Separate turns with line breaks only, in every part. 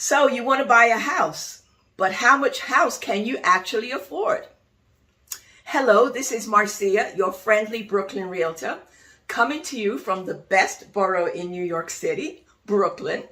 So you want to buy a house, but how much house can you actually afford? Hello, this is Marcia, your friendly Brooklyn realtor, coming to you from the best borough in New York City, Brooklyn.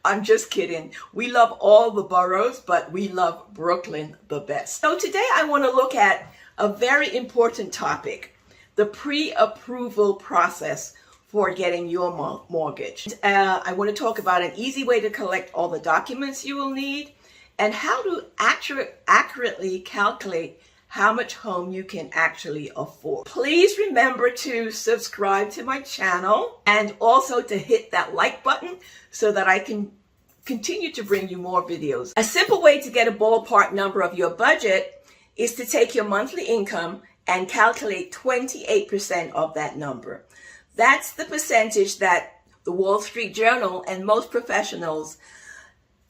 I'm just kidding. We love all the boroughs, but we love Brooklyn the best. So today I want to look at a very important topic, the pre-approval process for getting your mortgage. I want to talk about an easy way to collect all the documents you will need and how to accurately calculate how much home you can actually afford. Please remember to subscribe to my channel and also to hit that like button so that I can continue to bring you more videos. A simple way to get a ballpark number of your budget is to take your monthly income and calculate 28% of that number. That's the percentage that the Wall Street Journal and most professionals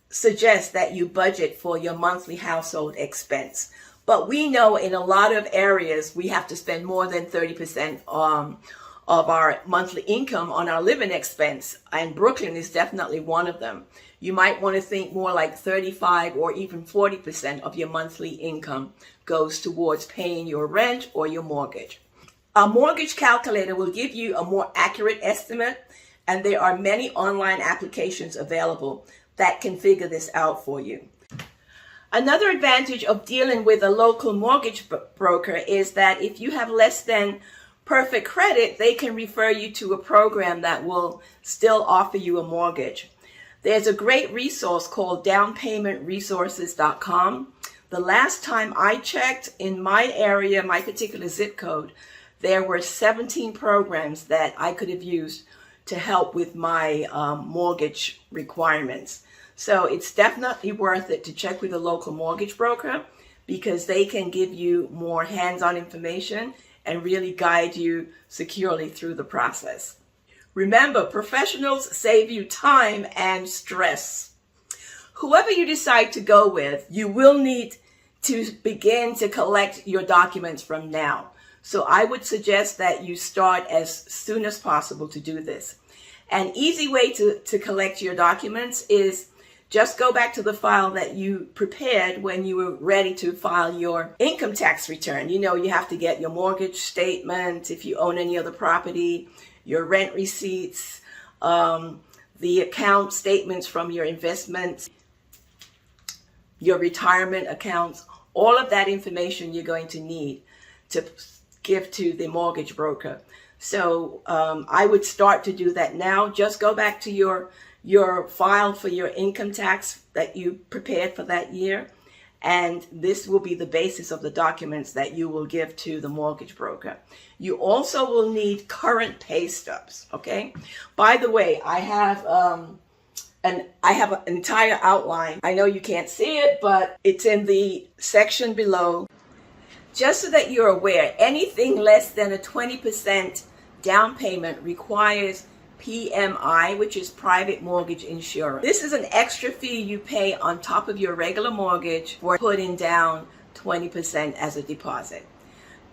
suggest that you budget for your monthly household expense. But we know in a lot of areas we have to spend more than 30% of our monthly income on our living expense, and Brooklyn is definitely one of them. You might want to think more like 35 or even 40% of your monthly income goes towards paying your rent or your mortgage. A mortgage calculator will give you a more accurate estimate, and there are many online applications available that can figure this out for you. Another advantage of dealing with a local mortgage broker is that if you have less than perfect credit, they can refer you to a program that will still offer you a mortgage. There's a great resource called downpaymentresources.com. The last time I checked, in my area, my particular zip code, there were 17 programs that I could have used to help with my mortgage requirements. So it's definitely worth it to check with a local mortgage broker because they can give you more hands-on information and really guide you securely through the process. Remember, professionals save you time and stress. Whoever you decide to go with, you will need to begin to collect your documents from now. So I would suggest that you start as soon as possible to do this. An easy way to collect your documents is just go back to the file that you prepared when you were ready to file your income tax return. You know, you have to get your mortgage statement, if you own any other property, your rent receipts, the account statements from your investments, your retirement accounts, all of that information you're going to need to give to the mortgage broker. So I would start to do that now. Just go back to your file for your income tax that you prepared for that year, and this will be the basis of the documents that you will give to the mortgage broker. You also will need current pay stubs, okay? By the way, I have an entire outline. I know you can't see it, but it's in the section below. Just so that you're aware, anything less than a 20% down payment requires PMI, which is private mortgage insurance. This is an extra fee you pay on top of your regular mortgage for putting down 20% as a deposit.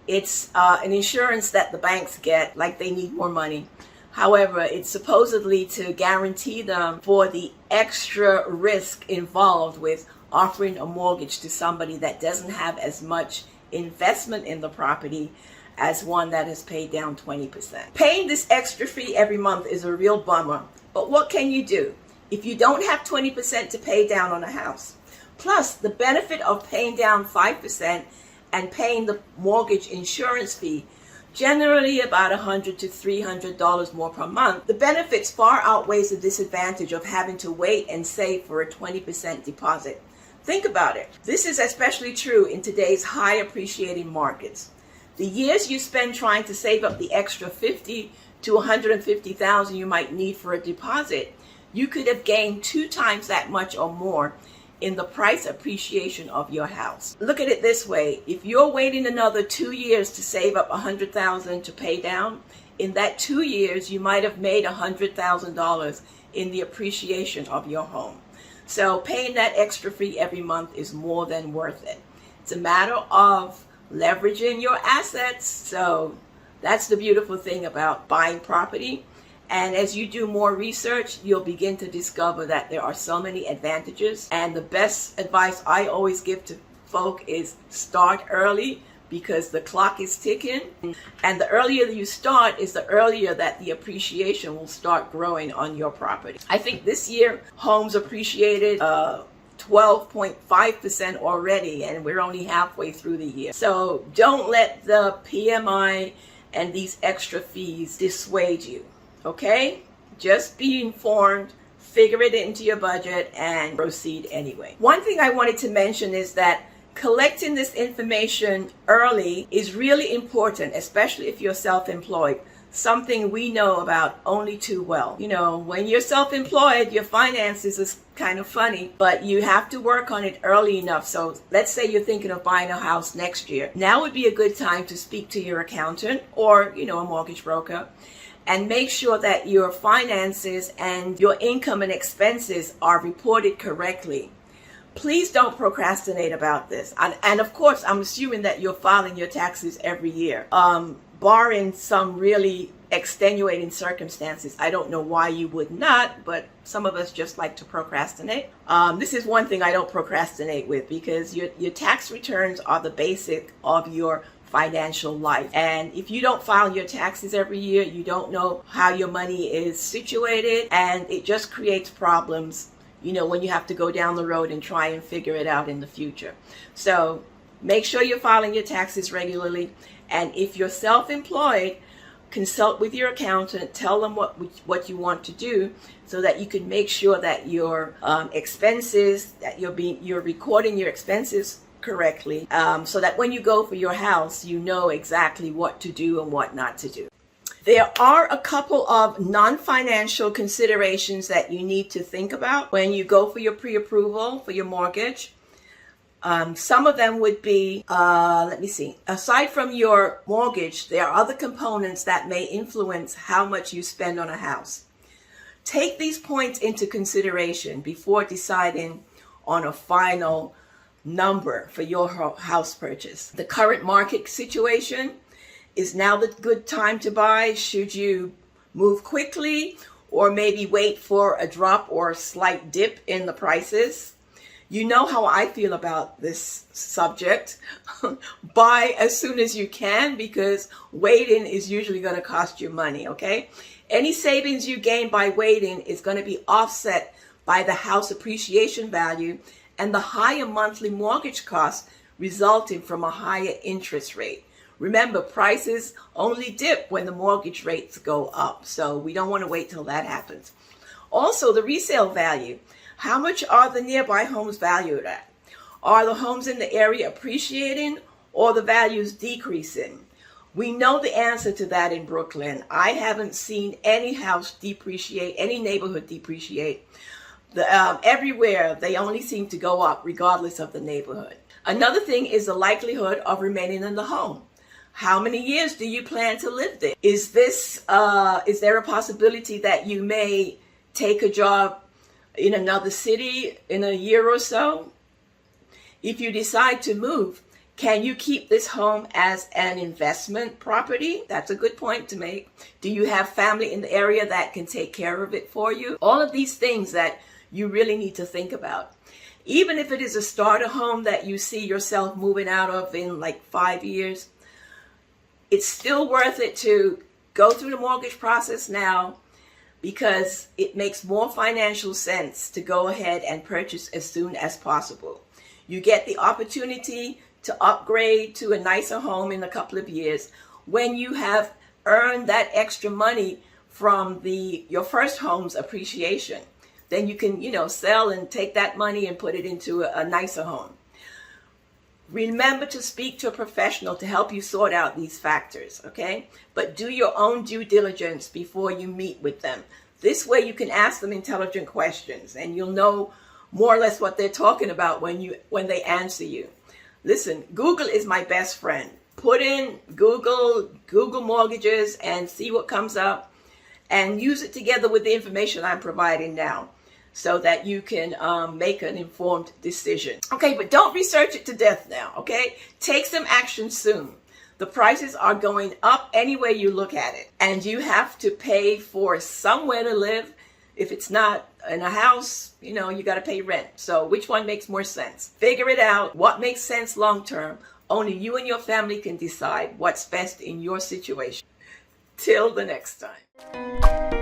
It's an insurance that the banks get, like they need more money. However, it's supposedly to guarantee them for the extra risk involved with offering a mortgage to somebody that doesn't have as much investment in the property as one that has paid down 20%. Paying this extra fee every month is a real bummer, but what can you do if you don't have 20% to pay down on a house? Plus, the benefit of paying down 5% and paying the mortgage insurance fee, generally about $100 to $300 more per month, the benefits far outweighs the disadvantage of having to wait and save for a 20% deposit. Think about it. This is especially true in today's high appreciating markets. The years you spend trying to save up the extra $50,000 to $150,000 you might need for a deposit, you could have gained 2 times that much or more in the price appreciation of your house. Look at it this way. If you're waiting another 2 years to save up $100,000 to pay down, in that 2 years you might have made $100,000 in the appreciation of your home. So paying that extra fee every month is more than worth it. It's a matter of leveraging your assets. So that's the beautiful thing about buying property And as you do more research, you'll begin to discover that there are so many advantages. And the best advice I always give to folk is start early, because the clock is ticking. And the earlier you start is the earlier that the appreciation will start growing on your property. I think this year homes appreciated 12.5% already, and we're only halfway through the year. So don't let the PMI and these extra fees dissuade you, okay? Just be informed, figure it into your budget, and proceed anyway. One thing I wanted to mention is that collecting this information early is really important, especially if you're self-employed. Something we know about only too well. You know, when you're self-employed, your finances is kind of funny, but you have to work on it early enough. So let's say you're thinking of buying a house next year. Now would be a good time to speak to your accountant or, you know, a mortgage broker, and make sure that your finances and your income and expenses are reported correctly. Please don't procrastinate about this. And of course, I'm assuming that you're filing your taxes every year. Barring some really extenuating circumstances, I don't know why you would not, but some of us just like to procrastinate. This is one thing I don't procrastinate with, because your tax returns are the basic of your financial life. And if you don't file your taxes every year, you don't know how your money is situated, and it just creates problems, you know, when you have to go down the road and try and figure it out in the future. So make sure you're filing your taxes regularly. And if you're self-employed, consult with your accountant, tell them what you want to do, so that you can make sure that your expenses, that you're recording your expenses correctly, so that when you go for your house, you know exactly what to do and what not to do. There are a couple of non-financial considerations that you need to think about when you go for your pre-approval for your mortgage. Some of them would be, let me see, aside from your mortgage, there are other components that may influence how much you spend on a house. Take these points into consideration before deciding on a final number for your house purchase. The current market situation. Is now the good time to buy? Should you move quickly, or maybe wait for a drop or a slight dip in the prices? You know how I feel about this subject. Buy as soon as you can, because waiting is usually going to cost you money, okay? Any savings you gain by waiting is going to be offset by the house appreciation value and the higher monthly mortgage costs resulting from a higher interest rate. Remember, prices only dip when the mortgage rates go up, so we don't want to wait till that happens. Also, the resale value. How much are the nearby homes valued at? Are the homes in the area appreciating, or the values decreasing? We know the answer to that in Brooklyn. I haven't seen any house depreciate, any neighborhood depreciate. Everywhere, they only seem to go up regardless of the neighborhood. Another thing is the likelihood of remaining in the home. How many years do you plan to live there? Is there a possibility that you may take a job in another city in a year or so? If you decide to move, can you keep this home as an investment property? That's a good point to make. Do you have family in the area that can take care of it for you? All of these things that you really need to think about. Even if it is a starter home that you see yourself moving out of in like 5 years, it's still worth it to go through the mortgage process now, because it makes more financial sense to go ahead and purchase as soon as possible. You get the opportunity to upgrade to a nicer home in a couple of years when you have earned that extra money from your first home's appreciation. Then you can, sell and take that money and put it into a nicer home. Remember to speak to a professional to help you sort out these factors, okay? But do your own due diligence before you meet with them. This way you can ask them intelligent questions, and you'll know more or less what they're talking about when they answer you. Listen, Google is my best friend. Put in Google mortgages and see what comes up, and use it together with the information I'm providing now, so that you can make an informed decision. Okay, but don't research it to death now, okay? Take some action soon. The prices are going up any way you look at it. And you have to pay for somewhere to live. If it's not in a house, you got to pay rent. So which one makes more sense? Figure it out. What makes sense long term? Only you and your family can decide what's best in your situation. Till the next time.